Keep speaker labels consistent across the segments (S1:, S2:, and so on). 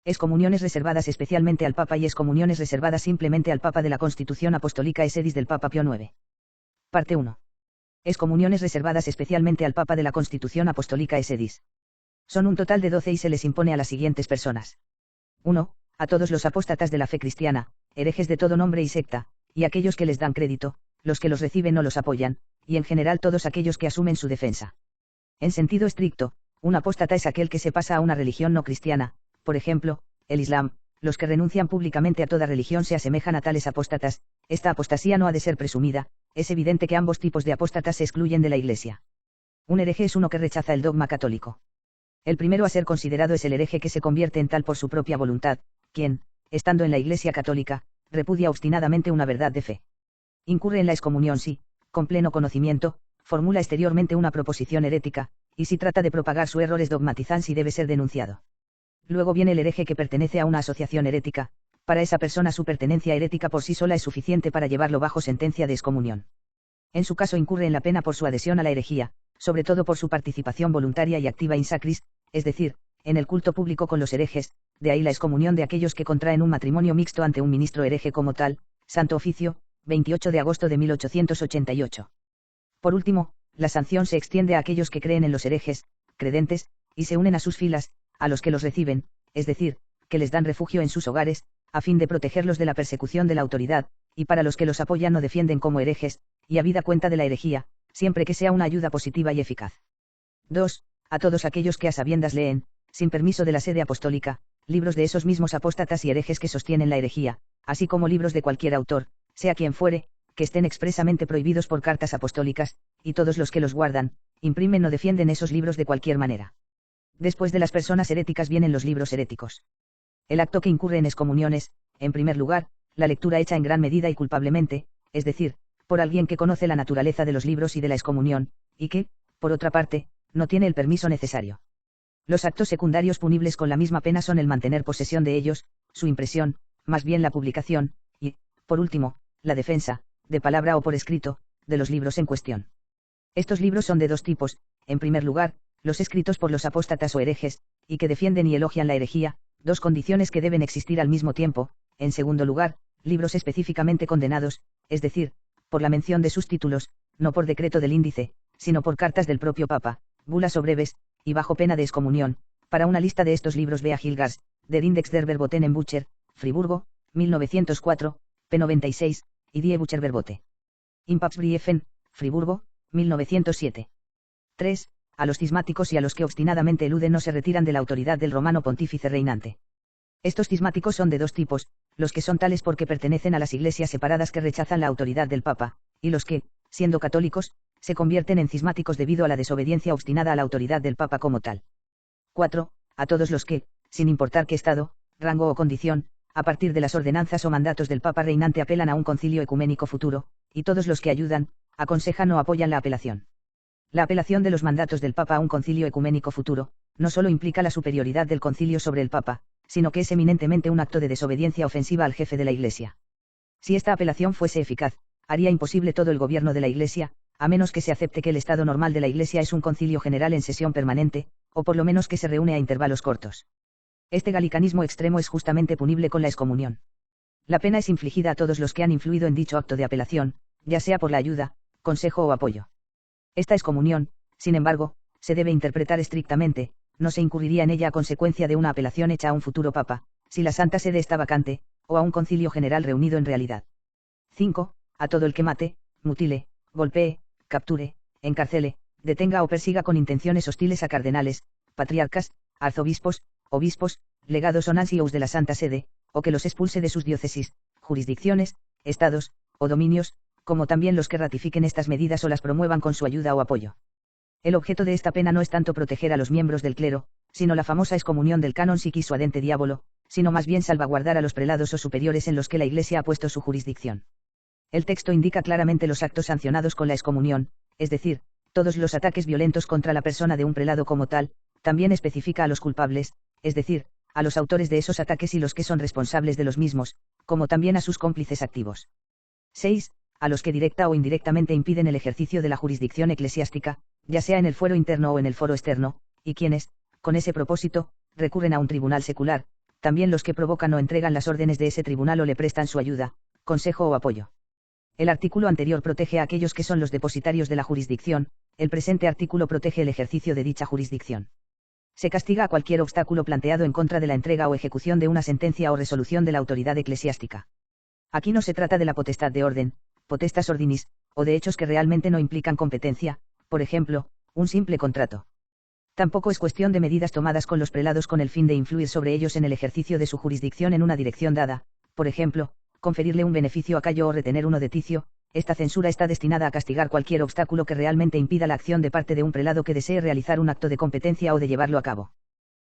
S1: Excomuniones reservadas especialmente al Papa y excomuniones reservadas simplemente al Papa de la Constitución Apostólica Sedis del Papa Pío IX. Parte 1. Excomuniones reservadas especialmente al Papa de la Constitución Apostólica Sedis. Son un total de 12 y se les impone a las siguientes personas. 1. A todos los apóstatas de la fe cristiana, herejes de todo nombre y secta, y aquellos que les dan crédito, los que los reciben o los apoyan, y en general todos aquellos que asumen su defensa. En sentido estricto, un apóstata es aquel que se pasa a una religión no cristiana, por ejemplo, el Islam. Los que renuncian públicamente a toda religión se asemejan a tales apóstatas. Esta apostasía no ha de ser presumida, es evidente que ambos tipos de apóstatas se excluyen de la Iglesia. Un hereje es uno que rechaza el dogma católico. El primero a ser considerado es el hereje que se convierte en tal por su propia voluntad, quien, estando en la Iglesia católica, repudia obstinadamente una verdad de fe. Incurre en la excomunión si, con pleno conocimiento, formula exteriormente una proposición herética, y si trata de propagar su error es dogmatizante y debe ser denunciado. Luego viene el hereje que pertenece a una asociación herética. Para esa persona su pertenencia herética por sí sola es suficiente para llevarlo bajo sentencia de excomunión. En su caso incurre en la pena por su adhesión a la herejía, sobre todo por su participación voluntaria y activa in sacris, es decir, en el culto público con los herejes, de ahí la excomunión de aquellos que contraen un matrimonio mixto ante un ministro hereje como tal, Santo Oficio, 28 de agosto de 1888. Por último, la sanción se extiende a aquellos que creen en los herejes, credentes, y se unen a sus filas, a los que los reciben, es decir, que les dan refugio en sus hogares, a fin de protegerlos de la persecución de la autoridad, y para los que los apoyan o defienden como herejes, y habida cuenta de la herejía, siempre que sea una ayuda positiva y eficaz. 2. A todos aquellos que a sabiendas leen, sin permiso de la sede apostólica, libros de esos mismos apóstatas y herejes que sostienen la herejía, así como libros de cualquier autor, sea quien fuere, que estén expresamente prohibidos por cartas apostólicas, y todos los que los guardan, imprimen o defienden esos libros de cualquier manera. Después de las personas heréticas vienen los libros heréticos. El acto que incurre en excomuniones, en primer lugar, la lectura hecha en gran medida y culpablemente, es decir, por alguien que conoce la naturaleza de los libros y de la excomunión, y que, por otra parte, no tiene el permiso necesario. Los actos secundarios punibles con la misma pena son el mantener posesión de ellos, su impresión, más bien la publicación, y, por último, la defensa, de palabra o por escrito, de los libros en cuestión. Estos libros son de dos tipos, en primer lugar, los escritos por los apóstatas o herejes, y que defienden y elogian la herejía, dos condiciones que deben existir al mismo tiempo. En segundo lugar, libros específicamente condenados, es decir, por la mención de sus títulos, no por decreto del índice, sino por cartas del propio Papa, bulas o breves, y bajo pena de excomunión. Para una lista de estos libros vea Hilgars, Der Index der Verboten en Bucher, Friburgo, 1904, p. 96, y Die Bucherverbote. Impapsbriefen, Friburgo, 1907. 3. A los cismáticos y a los que obstinadamente eluden no se retiran de la autoridad del romano pontífice reinante. Estos cismáticos son de dos tipos, los que son tales porque pertenecen a las iglesias separadas que rechazan la autoridad del Papa, y los que, siendo católicos, se convierten en cismáticos debido a la desobediencia obstinada a la autoridad del Papa como tal. 4. A todos los que, sin importar qué estado, rango o condición, a partir de las ordenanzas o mandatos del Papa reinante apelan a un concilio ecuménico futuro, y todos los que ayudan, aconsejan o apoyan la apelación. La apelación de los mandatos del Papa a un concilio ecuménico futuro, no solo implica la superioridad del concilio sobre el Papa, sino que es eminentemente un acto de desobediencia ofensiva al jefe de la Iglesia. Si esta apelación fuese eficaz, haría imposible todo el gobierno de la Iglesia, a menos que se acepte que el estado normal de la Iglesia es un concilio general en sesión permanente, o por lo menos que se reúne a intervalos cortos. Este galicanismo extremo es justamente punible con la excomunión. La pena es infligida a todos los que han influido en dicho acto de apelación, ya sea por la ayuda, consejo o apoyo. Esta excomunión, sin embargo, se debe interpretar estrictamente, no se incurriría en ella a consecuencia de una apelación hecha a un futuro papa, si la Santa Sede está vacante, o a un concilio general reunido en realidad. 5. A todo el que mate, mutile, golpee, capture, encarcele, detenga o persiga con intenciones hostiles a cardenales, patriarcas, arzobispos, obispos, legados o nuncios de la Santa Sede, o que los expulse de sus diócesis, jurisdicciones, estados, o dominios, como también los que ratifiquen estas medidas o las promuevan con su ayuda o apoyo. El objeto de esta pena no es tanto proteger a los miembros del clero, sino la famosa excomunión del canon sic suadente diabolo, sino más bien salvaguardar a los prelados o superiores en los que la Iglesia ha puesto su jurisdicción. El texto indica claramente los actos sancionados con la excomunión, es decir, todos los ataques violentos contra la persona de un prelado como tal, también especifica a los culpables, es decir, a los autores de esos ataques y los que son responsables de los mismos, como también a sus cómplices activos. 6. A los que directa o indirectamente impiden el ejercicio de la jurisdicción eclesiástica, ya sea en el fuero interno o en el foro externo, y quienes, con ese propósito, recurren a un tribunal secular, también los que provocan o entregan las órdenes de ese tribunal o le prestan su ayuda, consejo o apoyo. El artículo anterior protege a aquellos que son los depositarios de la jurisdicción, el presente artículo protege el ejercicio de dicha jurisdicción. Se castiga a cualquier obstáculo planteado en contra de la entrega o ejecución de una sentencia o resolución de la autoridad eclesiástica. Aquí no se trata de la potestad de orden, potestas ordinis, o de hechos que realmente no implican competencia, por ejemplo, un simple contrato. Tampoco es cuestión de medidas tomadas con los prelados con el fin de influir sobre ellos en el ejercicio de su jurisdicción en una dirección dada, por ejemplo, conferirle un beneficio a Cayo o retener uno de Ticio. Esta censura está destinada a castigar cualquier obstáculo que realmente impida la acción de parte de un prelado que desee realizar un acto de competencia o de llevarlo a cabo.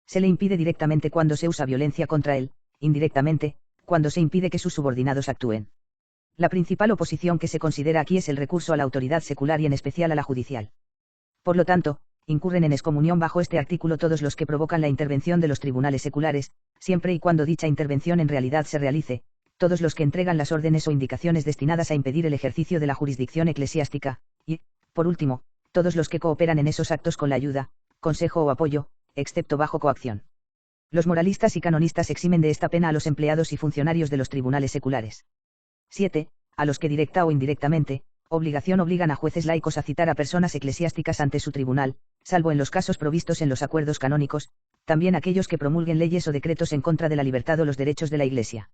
S1: Se le impide directamente cuando se usa violencia contra él, indirectamente, cuando se impide que sus subordinados actúen. La principal oposición que se considera aquí es el recurso a la autoridad secular y en especial a la judicial. Por lo tanto, incurren en excomunión bajo este artículo todos los que provocan la intervención de los tribunales seculares, siempre y cuando dicha intervención en realidad se realice, todos los que entregan las órdenes o indicaciones destinadas a impedir el ejercicio de la jurisdicción eclesiástica, y, por último, todos los que cooperan en esos actos con la ayuda, consejo o apoyo, excepto bajo coacción. Los moralistas y canonistas eximen de esta pena a los empleados y funcionarios de los tribunales seculares. 7. A los que directa o indirectamente, obligan a jueces laicos a citar a personas eclesiásticas ante su tribunal, salvo en los casos provistos en los acuerdos canónicos, también aquellos que promulguen leyes o decretos en contra de la libertad o los derechos de la Iglesia.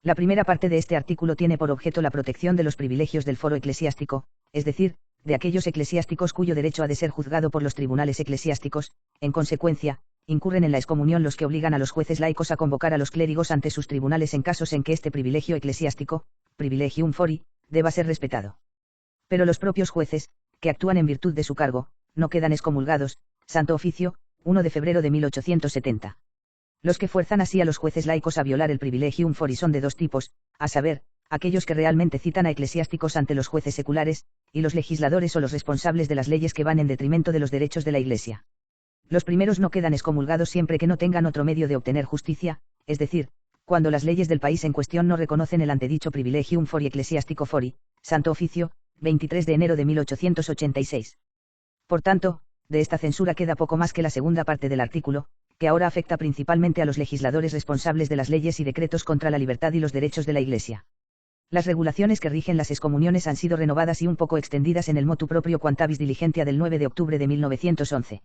S1: La primera parte de este artículo tiene por objeto la protección de los privilegios del foro eclesiástico, es decir, de aquellos eclesiásticos cuyo derecho ha de ser juzgado por los tribunales eclesiásticos. En consecuencia, incurren en la excomunión los que obligan a los jueces laicos a convocar a los clérigos ante sus tribunales en casos en que este privilegio eclesiástico, privilegium fori, deba ser respetado. Pero los propios jueces, que actúan en virtud de su cargo, no quedan excomulgados. Santo Oficio, 1 de febrero de 1870. Los que fuerzan así a los jueces laicos a violar el privilegium fori son de dos tipos, a saber, aquellos que realmente citan a eclesiásticos ante los jueces seculares, y los legisladores o los responsables de las leyes que van en detrimento de los derechos de la Iglesia. Los primeros no quedan excomulgados siempre que no tengan otro medio de obtener justicia, es decir, cuando las leyes del país en cuestión no reconocen el antedicho privilegium fori eclesiástico fori. Santo Oficio, 23 de enero de 1886. Por tanto, de esta censura queda poco más que la segunda parte del artículo, que ahora afecta principalmente a los legisladores responsables de las leyes y decretos contra la libertad y los derechos de la Iglesia. Las regulaciones que rigen las excomuniones han sido renovadas y un poco extendidas en el motu proprio Quantabis Diligentia del 9 de octubre de 1911.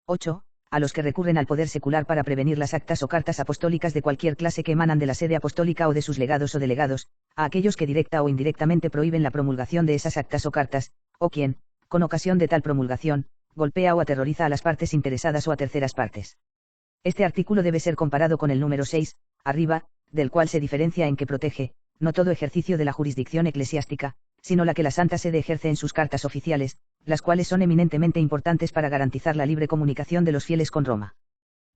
S1: 8. A los que recurren al poder secular para prevenir las actas o cartas apostólicas de cualquier clase que emanan de la sede apostólica o de sus legados o delegados, a aquellos que directa o indirectamente prohíben la promulgación de esas actas o cartas, o quien, con ocasión de tal promulgación, golpea o aterroriza a las partes interesadas o a terceras partes. Este artículo debe ser comparado con el número 6, arriba, del cual se diferencia en que protege, no todo ejercicio de la jurisdicción eclesiástica, sino la que la Santa Sede ejerce en sus cartas oficiales, las cuales son eminentemente importantes para garantizar la libre comunicación de los fieles con Roma.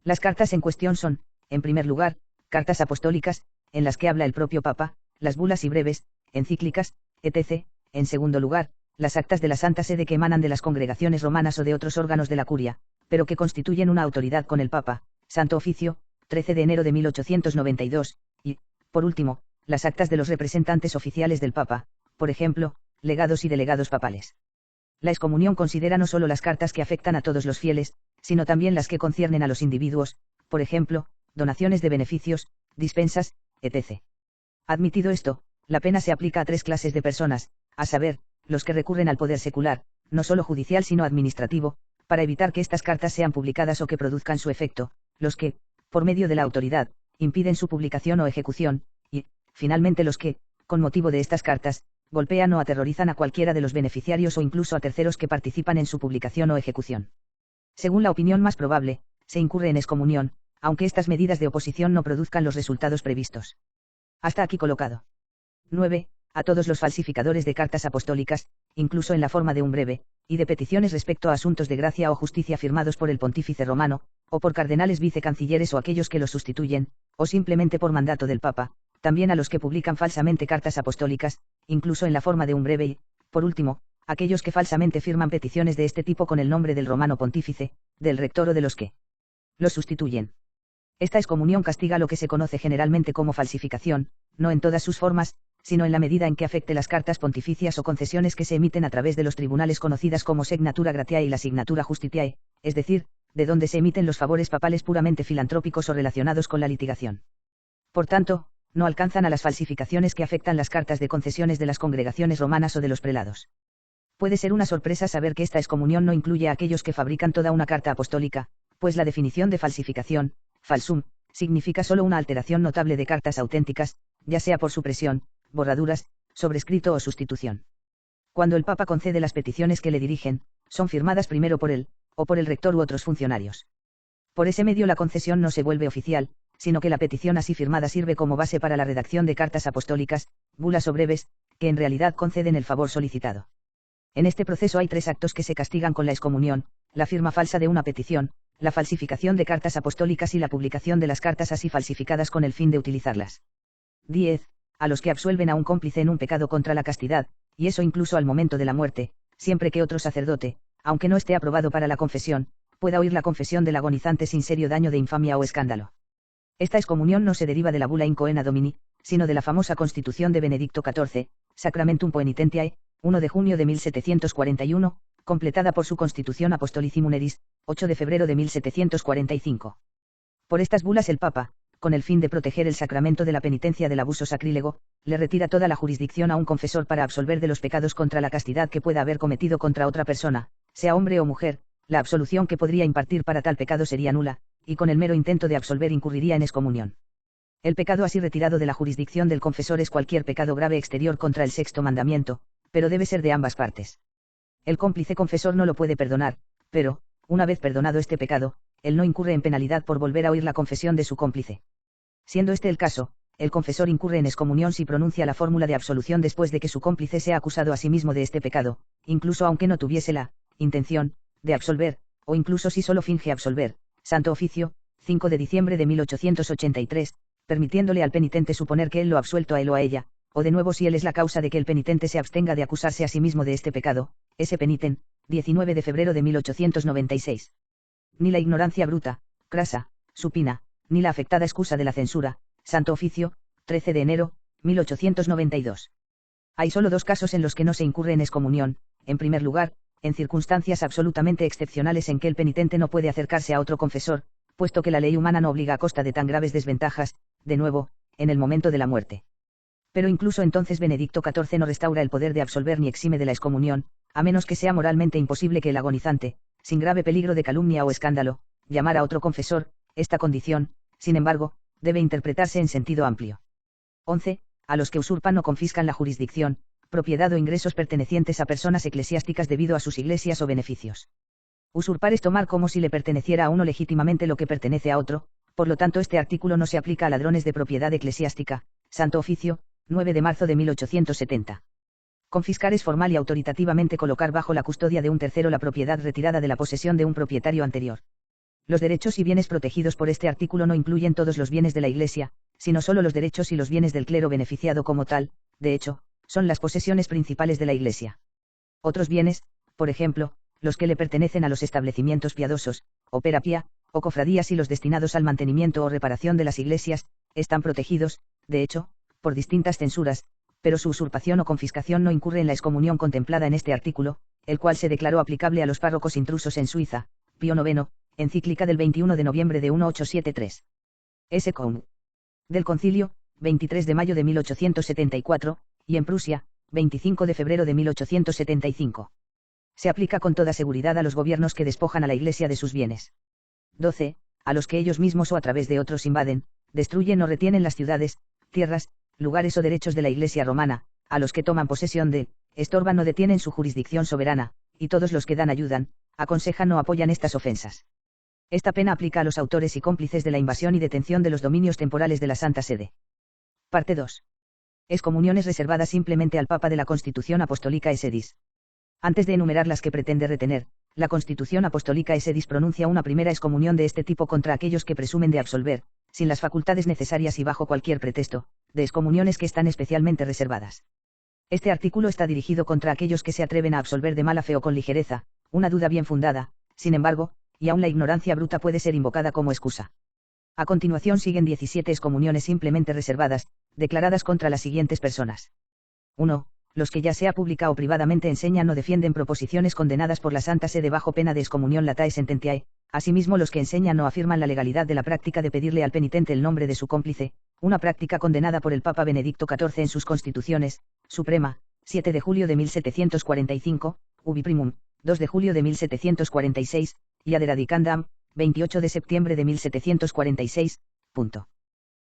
S1: Las cartas en cuestión son, en primer lugar, cartas apostólicas, en las que habla el propio Papa, las bulas y breves, encíclicas, etc. En segundo lugar, las actas de la Santa Sede que emanan de las congregaciones romanas o de otros órganos de la curia, pero que constituyen una autoridad con el Papa. Santo Oficio, 13 de enero de 1892, y, por último, las actas de los representantes oficiales del Papa, por ejemplo, legados y delegados papales. La excomunión considera no solo las cartas que afectan a todos los fieles, sino también las que conciernen a los individuos, por ejemplo, donaciones de beneficios, dispensas, etc. Admitido esto, la pena se aplica a tres clases de personas, a saber, los que recurren al poder secular, no solo judicial sino administrativo, para evitar que estas cartas sean publicadas o que produzcan su efecto, los que, por medio de la autoridad, impiden su publicación o ejecución, y, finalmente los que, con motivo de estas cartas, golpean o aterrorizan a cualquiera de los beneficiarios o incluso a terceros que participan en su publicación o ejecución. Según la opinión más probable, se incurre en excomunión, aunque estas medidas de oposición no produzcan los resultados previstos. Hasta aquí colocado. 9. A todos los falsificadores de cartas apostólicas, incluso en la forma de un breve, y de peticiones respecto a asuntos de gracia o justicia firmados por el pontífice romano, o por cardenales vicecancilleres o aquellos que los sustituyen, o simplemente por mandato del Papa, también a los que publican falsamente cartas apostólicas, incluso en la forma de un breve y, por último, aquellos que falsamente firman peticiones de este tipo con el nombre del romano pontífice, del rector o de los que los sustituyen. Esta excomunión castiga lo que se conoce generalmente como falsificación, no en todas sus formas, sino en la medida en que afecte las cartas pontificias o concesiones que se emiten a través de los tribunales conocidas como signatura gratiae y la signatura justitiae, es decir, de donde se emiten los favores papales puramente filantrópicos o relacionados con la litigación. Por tanto, no alcanzan a las falsificaciones que afectan las cartas de concesiones de las congregaciones romanas o de los prelados. Puede ser una sorpresa saber que esta excomunión no incluye a aquellos que fabrican toda una carta apostólica, pues la definición de falsificación, falsum, significa solo una alteración notable de cartas auténticas, ya sea por supresión, borraduras, sobrescrito o sustitución. Cuando el Papa concede las peticiones que le dirigen, son firmadas primero por él, o por el rector u otros funcionarios. Por ese medio la concesión no se vuelve oficial, sino que la petición así firmada sirve como base para la redacción de cartas apostólicas, bulas o breves, que en realidad conceden el favor solicitado. En este proceso hay 3 actos que se castigan con la excomunión: la firma falsa de una petición, la falsificación de cartas apostólicas y la publicación de las cartas así falsificadas con el fin de utilizarlas. 10. A los que absuelven a un cómplice en un pecado contra la castidad, y eso incluso al momento de la muerte, siempre que otro sacerdote, aunque no esté aprobado para la confesión, pueda oír la confesión del agonizante sin serio daño de infamia o escándalo. Esta excomunión no se deriva de la bula In Coena Domini, sino de la famosa Constitución de Benedicto XIV, Sacramentum Poenitentiae, 1 de junio de 1741, completada por su Constitución Apostolici Muneris, 8 de febrero de 1745. Por estas bulas el Papa, con el fin de proteger el sacramento de la penitencia del abuso sacrílego, le retira toda la jurisdicción a un confesor para absolver de los pecados contra la castidad que pueda haber cometido contra otra persona, sea hombre o mujer. La absolución que podría impartir para tal pecado sería nula, y con el mero intento de absolver incurriría en excomunión. El pecado así retirado de la jurisdicción del confesor es cualquier pecado grave exterior contra el 6º mandamiento, pero debe ser de ambas partes. El cómplice confesor no lo puede perdonar, pero, una vez perdonado este pecado, él no incurre en penalidad por volver a oír la confesión de su cómplice. Siendo este el caso, el confesor incurre en excomunión si pronuncia la fórmula de absolución después de que su cómplice sea acusado a sí mismo de este pecado, incluso aunque no tuviese la intención de absolver, o incluso si solo finge absolver. Santo Oficio, 5 de diciembre de 1883, permitiéndole al penitente suponer que él lo ha absuelto a él o a ella, o de nuevo si él es la causa de que el penitente se abstenga de acusarse a sí mismo de este pecado. S. Peniten, 19 de febrero de 1896. Ni la ignorancia bruta, crasa, supina, ni la afectada excusa de la censura. Santo Oficio, 13 de enero, 1892. Hay solo 2 casos en los que no se incurre en excomunión: en primer lugar, en circunstancias absolutamente excepcionales en que el penitente no puede acercarse a otro confesor, puesto que la ley humana no obliga a costa de tan graves desventajas, de nuevo, en el momento de la muerte. Pero incluso entonces Benedicto XIV no restaura el poder de absolver ni exime de la excomunión, a menos que sea moralmente imposible que el agonizante, sin grave peligro de calumnia o escándalo, llamara a otro confesor. Esta condición, sin embargo, debe interpretarse en sentido amplio. 11. A los que usurpan o confiscan la jurisdicción, propiedad o ingresos pertenecientes a personas eclesiásticas debido a sus iglesias o beneficios. Usurpar es tomar como si le perteneciera a uno legítimamente lo que pertenece a otro, por lo tanto este artículo no se aplica a ladrones de propiedad eclesiástica. Santo Oficio, 9 de marzo de 1870. Confiscar es formal y autoritativamente colocar bajo la custodia de un tercero la propiedad retirada de la posesión de un propietario anterior. Los derechos y bienes protegidos por este artículo no incluyen todos los bienes de la Iglesia, sino solo los derechos y los bienes del clero beneficiado como tal. De hecho, son las posesiones principales de la Iglesia. Otros bienes, por ejemplo, los que le pertenecen a los establecimientos piadosos, opera pía, o cofradías y los destinados al mantenimiento o reparación de las iglesias, están protegidos, de hecho, por distintas censuras, pero su usurpación o confiscación no incurre en la excomunión contemplada en este artículo, el cual se declaró aplicable a los párrocos intrusos en Suiza. Pío IX, encíclica del 21 de noviembre de 1873. S. Com. Del Concilio, 23 de mayo de 1874, y en Prusia, 25 de febrero de 1875. Se aplica con toda seguridad a los gobiernos que despojan a la Iglesia de sus bienes. 12. A los que ellos mismos o a través de otros invaden, destruyen o retienen las ciudades, tierras, lugares o derechos de la Iglesia romana, a los que toman posesión de, estorban o detienen su jurisdicción soberana, y todos los que dan ayudan, aconsejan o apoyan estas ofensas. Esta pena aplica a los autores y cómplices de la invasión y detención de los dominios temporales de la Santa Sede. Parte 2. Excomuniones reservadas simplemente al Papa de la Constitución Apostólica Sedis. Antes de enumerar las que pretende retener, la Constitución Apostólica Sedis pronuncia una primera excomunión de este tipo contra aquellos que presumen de absolver, sin las facultades necesarias y bajo cualquier pretexto, de excomuniones que están especialmente reservadas. Este artículo está dirigido contra aquellos que se atreven a absolver de mala fe o con ligereza, una duda bien fundada, sin embargo, y aún la ignorancia bruta puede ser invocada como excusa. A continuación siguen 17 excomuniones simplemente reservadas, declaradas contra las siguientes personas. 1. los que ya sea pública o privadamente enseñan o defienden proposiciones condenadas por la Santa Sede bajo pena de excomunión latae sententiae, asimismo los que enseñan o afirman la legalidad de la práctica de pedirle al penitente el nombre de su cómplice, una práctica condenada por el Papa Benedicto XIV en sus Constituciones, Suprema, 7 de julio de 1745, Ubi Primum, 2 de julio de 1746, y Ad Eradicandam, 28 de septiembre de 1746, punto.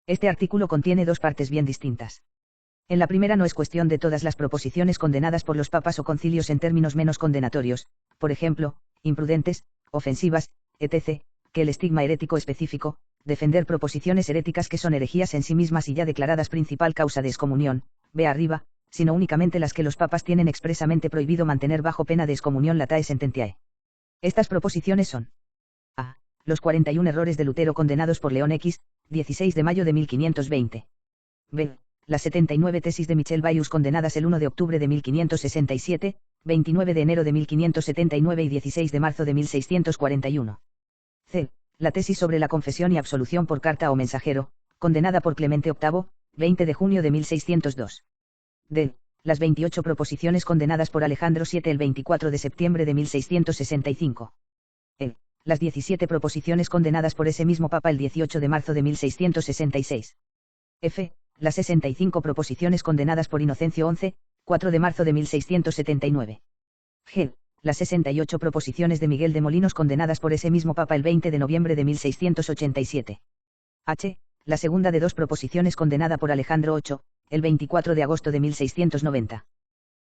S1: Este artículo contiene dos partes bien distintas. En la primera no es cuestión de todas las proposiciones condenadas por los papas o concilios en términos menos condenatorios, por ejemplo, imprudentes, ofensivas, etc., que el estigma herético específico, defender proposiciones heréticas que son herejías en sí mismas y ya declaradas principal causa de excomunión, ve arriba, sino únicamente las que los papas tienen expresamente prohibido mantener bajo pena de excomunión latae sententiae. Estas proposiciones son: a. Los 41 errores de Lutero condenados por León X, 16 de mayo de 1520. b. Las 79 tesis de Michel Baius condenadas el 1 de octubre de 1567, 29 de enero de 1579 y 16 de marzo de 1641. c. La tesis sobre la confesión y absolución por carta o mensajero, condenada por Clemente VIII, 20 de junio de 1602. d. Las 28 proposiciones condenadas por Alejandro VII el 24 de septiembre de 1665. e. Las 17 proposiciones condenadas por ese mismo Papa el 18 de marzo de 1666. f. Las 65 proposiciones condenadas por Inocencio XI, 4 de marzo de 1679. g. Las 68 proposiciones de Miguel de Molinos condenadas por ese mismo Papa el 20 de noviembre de 1687. h. La segunda de dos proposiciones condenada por Alejandro VIII, el 24 de agosto de 1690.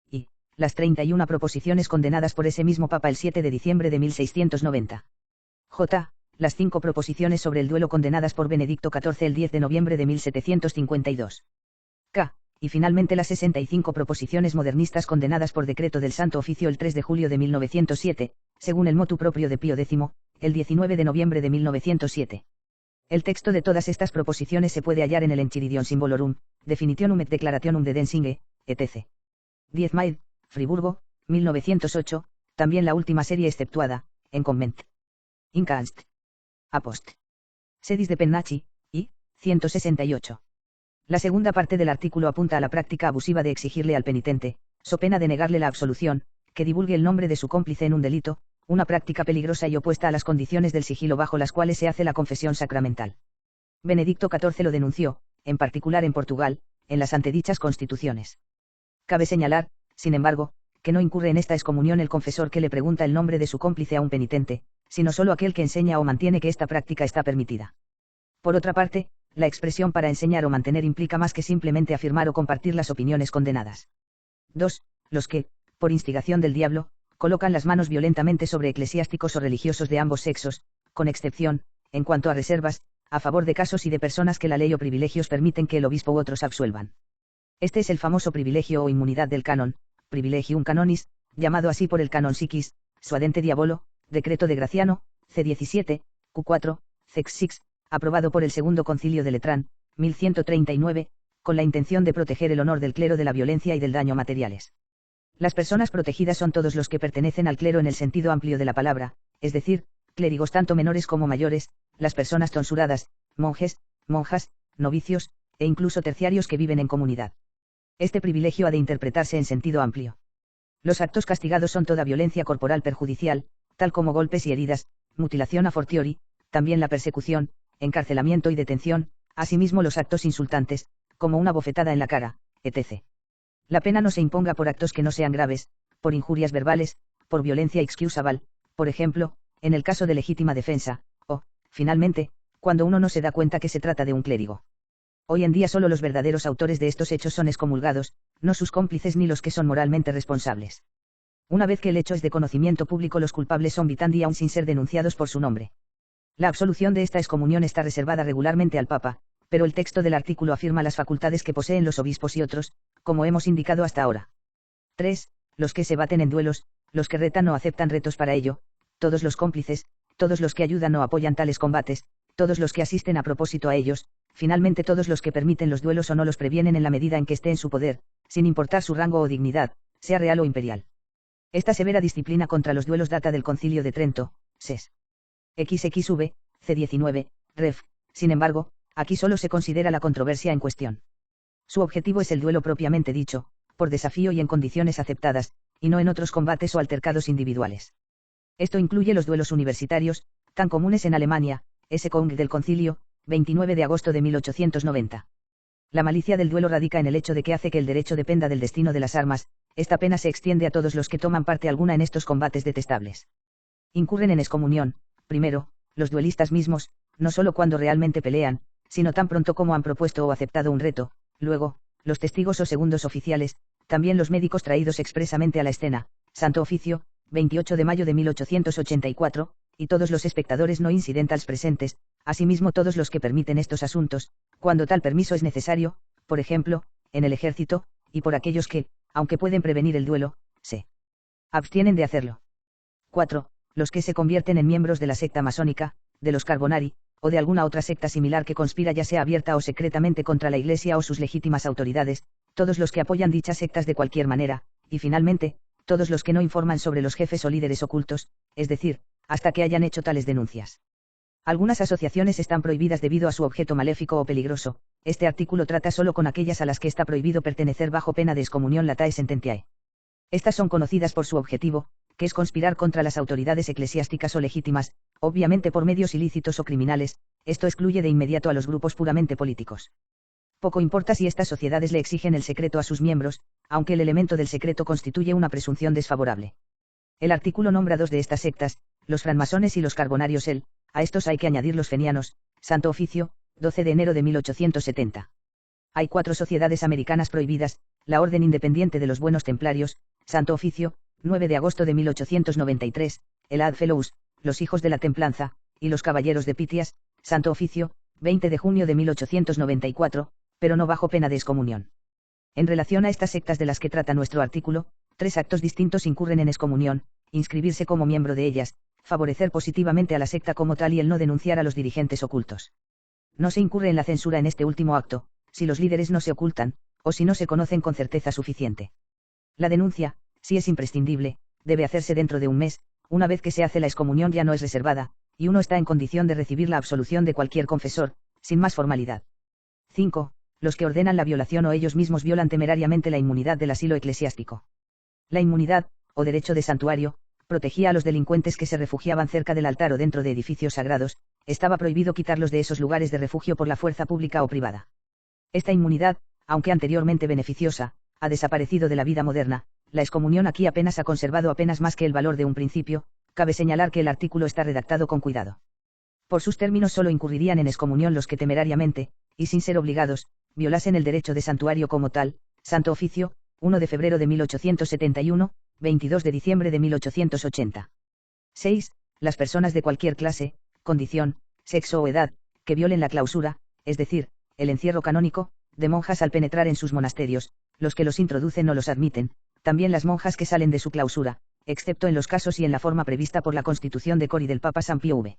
S1: y las 31 proposiciones condenadas por ese mismo Papa el 7 de diciembre de 1690. j. Las 5 proposiciones sobre el duelo condenadas por Benedicto XIV el 10 de noviembre de 1752. K. Y finalmente las 65 proposiciones modernistas condenadas por decreto del Santo Oficio el 3 de julio de 1907, según el motu propio de Pío X, el 19 de noviembre de 1907. El texto de todas estas proposiciones se puede hallar en el Enchiridion Symbolorum, Definitionum et Declarationum de Densinge, etc. 10 Mail, Friburgo, 1908, también la última serie exceptuada, en Comment. Incanst. Apost. Sedis de Pennacci, y, 168. La segunda parte del artículo apunta a la práctica abusiva de exigirle al penitente, so pena de negarle la absolución, que divulgue el nombre de su cómplice en un delito, una práctica peligrosa y opuesta a las condiciones del sigilo bajo las cuales se hace la confesión sacramental. Benedicto XIV lo denunció, en particular en Portugal, en las antedichas constituciones. Cabe señalar, sin embargo, que no incurre en esta excomunión el confesor que le pregunta el nombre de su cómplice a un penitente, sino solo aquel que enseña o mantiene que esta práctica está permitida. Por otra parte, la expresión para enseñar o mantener implica más que simplemente afirmar o compartir las opiniones condenadas. 2. Los que, por instigación del diablo, colocan las manos violentamente sobre eclesiásticos o religiosos de ambos sexos, con excepción, en cuanto a reservas, a favor de casos y de personas que la ley o privilegios permiten que el obispo u otros absuelvan. Este es el famoso privilegio o inmunidad del canon, privilegium canonis, llamado así por el canon Siquis, Suadente Diabolo, decreto de Graciano, C17, Q4, Cex 6, aprobado por el Segundo Concilio de Letrán, 1139, con la intención de proteger el honor del clero de la violencia y del daño materiales. Las personas protegidas son todos los que pertenecen al clero en el sentido amplio de la palabra, es decir, clérigos tanto menores como mayores, las personas tonsuradas, monjes, monjas, novicios, e incluso terciarios que viven en comunidad. Este privilegio ha de interpretarse en sentido amplio. Los actos castigados son toda violencia corporal perjudicial, tal como golpes y heridas, mutilación a fortiori, también la persecución, encarcelamiento y detención, asimismo los actos insultantes, como una bofetada en la cara, etc. La pena no se imponga por actos que no sean graves, por injurias verbales, por violencia excusable, por ejemplo, en el caso de legítima defensa, o, finalmente, cuando uno no se da cuenta que se trata de un clérigo. Hoy en día solo los verdaderos autores de estos hechos son excomulgados, no sus cómplices ni los que son moralmente responsables. Una vez que el hecho es de conocimiento público, los culpables son vitandi aún sin ser denunciados por su nombre. La absolución de esta excomunión está reservada regularmente al Papa, pero el texto del artículo afirma las facultades que poseen los obispos y otros, como hemos indicado hasta ahora. 3. Los que se baten en duelos, los que retan o aceptan retos para ello, todos los cómplices, todos los que ayudan o apoyan tales combates, todos los que asisten a propósito a ellos, finalmente todos los que permiten los duelos o no los previenen en la medida en que esté en su poder, sin importar su rango o dignidad, sea real o imperial. Esta severa disciplina contra los duelos data del Concilio de Trento, Ses. XXV, C19, Ref. Sin embargo, aquí solo se considera la controversia en cuestión. Su objetivo es el duelo propiamente dicho, por desafío y en condiciones aceptadas, y no en otros combates o altercados individuales. Esto incluye los duelos universitarios, tan comunes en Alemania, S. Kung del Concilio, 29 de agosto de 1890. La malicia del duelo radica en el hecho de que hace que el derecho dependa del destino de las armas. Esta pena se extiende a todos los que toman parte alguna en estos combates detestables. Incurren en excomunión, primero, los duelistas mismos, no solo cuando realmente pelean, sino tan pronto como han propuesto o aceptado un reto, luego, los testigos o segundos oficiales, también los médicos traídos expresamente a la escena, Santo Oficio, 28 de mayo de 1884, y todos los espectadores no incidentals presentes, asimismo todos los que permiten estos asuntos, cuando tal permiso es necesario, por ejemplo, en el ejército, y por aquellos que, aunque pueden prevenir el duelo, se abstienen de hacerlo. 4. Los que se convierten en miembros de la secta masónica, de los Carbonari, o de alguna otra secta similar que conspira ya sea abierta o secretamente contra la Iglesia o sus legítimas autoridades, todos los que apoyan dichas sectas de cualquier manera, y finalmente, todos los que no informan sobre los jefes o líderes ocultos, es decir, hasta que hayan hecho tales denuncias. Algunas asociaciones están prohibidas debido a su objeto maléfico o peligroso. Este artículo trata solo con aquellas a las que está prohibido pertenecer bajo pena de excomunión latae sententiae. Estas son conocidas por su objetivo, que es conspirar contra las autoridades eclesiásticas o legítimas, obviamente por medios ilícitos o criminales. Esto excluye de inmediato a los grupos puramente políticos. Poco importa si estas sociedades le exigen el secreto a sus miembros, aunque el elemento del secreto constituye una presunción desfavorable. El artículo nombra dos de estas sectas, los francmasones y los carbonarios. A estos hay que añadir los fenianos, Santo Oficio, 12 de enero de 1870. Hay 4 sociedades americanas prohibidas: la Orden Independiente de los Buenos Templarios, Santo Oficio, 9 de agosto de 1893, el Odd Fellows, los Hijos de la Templanza, y los Caballeros de Pythias, Santo Oficio, 20 de junio de 1894, pero no bajo pena de excomunión. En relación a estas sectas de las que trata nuestro artículo, 3 actos distintos incurren en excomunión: inscribirse como miembro de ellas, favorecer positivamente a la secta como tal y el no denunciar a los dirigentes ocultos. No se incurre en la censura en este último acto, si los líderes no se ocultan, o si no se conocen con certeza suficiente. La denuncia, si es imprescindible, debe hacerse dentro de un mes. Una vez que se hace la excomunión ya no es reservada, y uno está en condición de recibir la absolución de cualquier confesor, sin más formalidad. 5. Los que ordenan la violación o ellos mismos violan temerariamente la inmunidad del asilo eclesiástico. La inmunidad, o derecho de santuario, protegía a los delincuentes que se refugiaban cerca del altar o dentro de edificios sagrados. Estaba prohibido quitarlos de esos lugares de refugio por la fuerza pública o privada. Esta inmunidad, aunque anteriormente beneficiosa, ha desaparecido de la vida moderna. La excomunión aquí apenas ha conservado apenas más que el valor de un principio. Cabe señalar que el artículo está redactado con cuidado. Por sus términos solo incurrirían en excomunión los que temerariamente, y sin ser obligados, violasen el derecho de santuario como tal. Santo Oficio, 1 de febrero de 1871, 22 de diciembre de 1880. 6. Las personas de cualquier clase, condición, sexo o edad, que violen la clausura, es decir, el encierro canónico, de monjas al penetrar en sus monasterios, los que los introducen no los admiten, también las monjas que salen de su clausura, excepto en los casos y en la forma prevista por la Constitución de Cori del Papa San Pío V.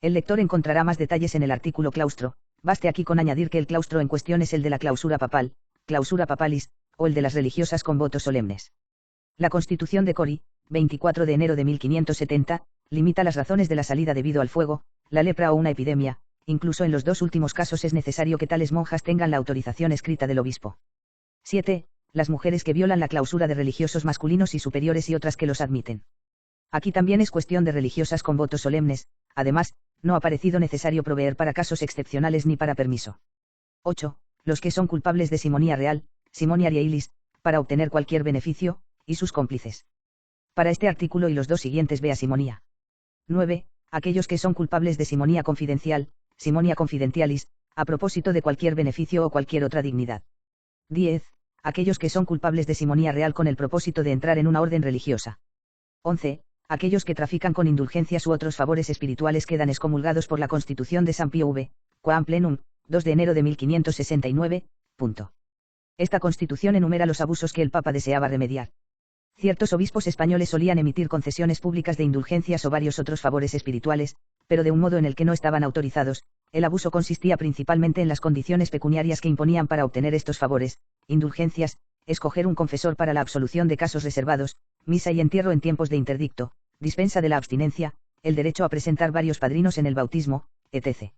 S1: El lector encontrará más detalles en el artículo claustro. Baste aquí con añadir que el claustro en cuestión es el de la clausura papal, clausura papalis, o el de las religiosas con votos solemnes. La Constitución de Cori, 24 de enero de 1570, limita las razones de la salida debido al fuego, la lepra o una epidemia. Incluso en los dos últimos casos es necesario que tales monjas tengan la autorización escrita del obispo. 7. Las mujeres que violan la clausura de religiosos masculinos y superiores y otras que los admiten. Aquí también es cuestión de religiosas con votos solemnes. Además, no ha parecido necesario proveer para casos excepcionales ni para permiso. 8. Los que son culpables de simonía real, simonia realis, para obtener cualquier beneficio, y sus cómplices. Para este artículo y los dos siguientes vea simonía. 9. Aquellos que son culpables de simonía confidencial, simonia confidentialis, a propósito de cualquier beneficio o cualquier otra dignidad. 10. Aquellos que son culpables de simonía real con el propósito de entrar en una orden religiosa. 11. Aquellos que trafican con indulgencias u otros favores espirituales quedan excomulgados por la Constitución de San Pío V, Quam Plenum, 2 de enero de 1569. Esta Constitución enumera los abusos que el Papa deseaba remediar. Ciertos obispos españoles solían emitir concesiones públicas de indulgencias o varios otros favores espirituales, pero de un modo en el que no estaban autorizados. El abuso consistía principalmente en las condiciones pecuniarias que imponían para obtener estos favores, indulgencias, escoger un confesor para la absolución de casos reservados, misa y entierro en tiempos de interdicto, dispensa de la abstinencia, el derecho a presentar varios padrinos en el bautismo, etc.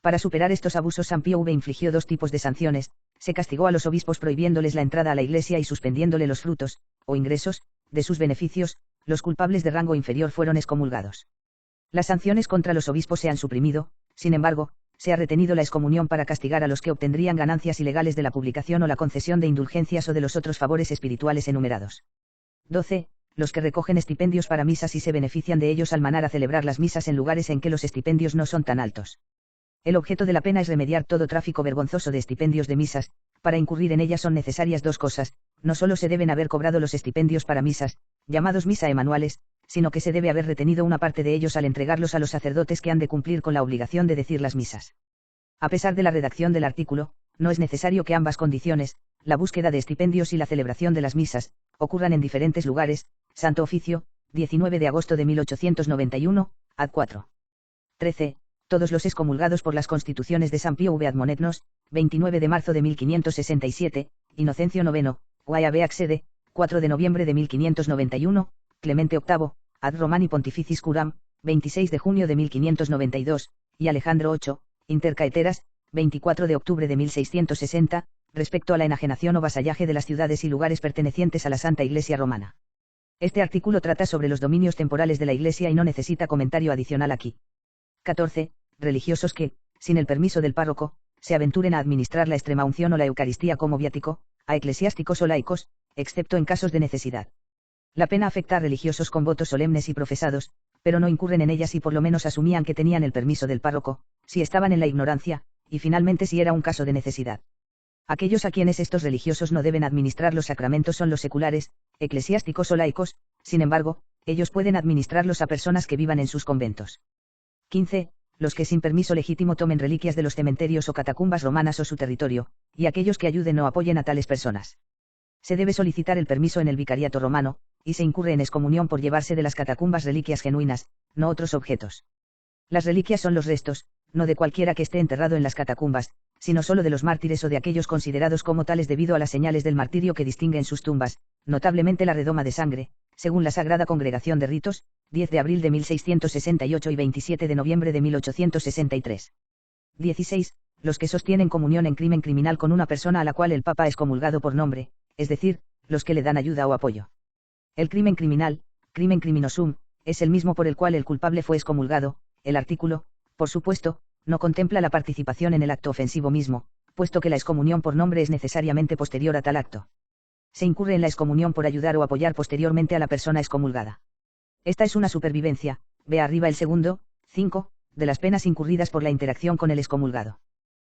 S1: Para superar estos abusos San Pío V infligió dos tipos de sanciones: se castigó a los obispos prohibiéndoles la entrada a la Iglesia y suspendiéndole los frutos, o ingresos, de sus beneficios. Los culpables de rango inferior fueron excomulgados. Las sanciones contra los obispos se han suprimido, sin embargo, se ha retenido la excomunión para castigar a los que obtendrían ganancias ilegales de la publicación o la concesión de indulgencias o de los otros favores espirituales enumerados. 12. Los que recogen estipendios para misas y se benefician de ellos al mandar a celebrar las misas en lugares en que los estipendios no son tan altos. El objeto de la pena es remediar todo tráfico vergonzoso de estipendios de misas. Para incurrir en ellas son necesarias dos cosas: no solo se deben haber cobrado los estipendios para misas, llamados misa emanuales, sino que se debe haber retenido una parte de ellos al entregarlos a los sacerdotes que han de cumplir con la obligación de decir las misas. A pesar de la redacción del artículo, no es necesario que ambas condiciones, la búsqueda de estipendios y la celebración de las misas, ocurran en diferentes lugares. Santo Oficio, 19 de agosto de 1891, ad 4. 13. Todos los excomulgados por las constituciones de San Pío V Admonetnos, 29 de marzo de 1567, Inocencio IX, Guayabea Sede, 4 de noviembre de 1591, Clemente VIII, Ad Romani Pontificis Curam, 26 de junio de 1592, y Alejandro VIII, Inter Caeteras, 24 de octubre de 1660, respecto a la enajenación o vasallaje de las ciudades y lugares pertenecientes a la Santa Iglesia Romana. Este artículo trata sobre los dominios temporales de la Iglesia y no necesita comentario adicional aquí. 14. Religiosos que, sin el permiso del párroco, se aventuren a administrar la extremaunción o la Eucaristía como viático, a eclesiásticos o laicos, excepto en casos de necesidad. La pena afecta a religiosos con votos solemnes y profesados, pero no incurren en ellas si por lo menos asumían que tenían el permiso del párroco, si estaban en la ignorancia, y finalmente si era un caso de necesidad. Aquellos a quienes estos religiosos no deben administrar los sacramentos son los seculares, eclesiásticos o laicos. Sin embargo, ellos pueden administrarlos a personas que vivan en sus conventos. 15. Los que sin permiso legítimo tomen reliquias de los cementerios o catacumbas romanas o su territorio, y aquellos que ayuden o apoyen a tales personas. Se debe solicitar el permiso en el vicariato romano, y se incurre en excomunión por llevarse de las catacumbas reliquias genuinas, no otros objetos. Las reliquias son los restos, no de cualquiera que esté enterrado en las catacumbas, sino solo de los mártires o de aquellos considerados como tales debido a las señales del martirio que distinguen sus tumbas, notablemente la redoma de sangre, según la Sagrada Congregación de Ritos, 10 de abril de 1668 y 27 de noviembre de 1863. 16. Los que sostienen comunión en crimen criminal con una persona a la cual el Papa ha excomulgado por nombre, es decir, los que le dan ayuda o apoyo. El crimen criminal, crimen criminosum, es el mismo por el cual el culpable fue excomulgado. El artículo, por supuesto, no contempla la participación en el acto ofensivo mismo, puesto que la excomunión por nombre es necesariamente posterior a tal acto. Se incurre en la excomunión por ayudar o apoyar posteriormente a la persona excomulgada. Esta es una supervivencia, ve arriba el segundo, 5, de las penas incurridas por la interacción con el excomulgado.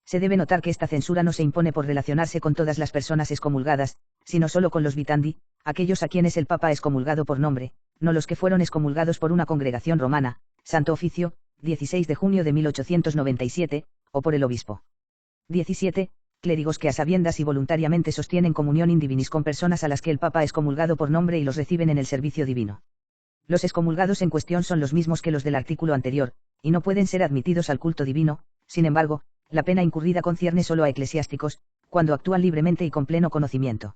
S1: Se debe notar que esta censura no se impone por relacionarse con todas las personas excomulgadas, sino solo con los vitandi, aquellos a quienes el Papa ha excomulgado por nombre, no los que fueron excomulgados por una congregación romana, Santo Oficio, 16 de junio de 1897, o por el obispo. 17. Clérigos que a sabiendas y voluntariamente sostienen comunión in divinis con personas a las que el Papa ha excomulgado por nombre y los reciben en el servicio divino. Los excomulgados en cuestión son los mismos que los del artículo anterior, y no pueden ser admitidos al culto divino. Sin embargo, la pena incurrida concierne solo a eclesiásticos, cuando actúan libremente y con pleno conocimiento.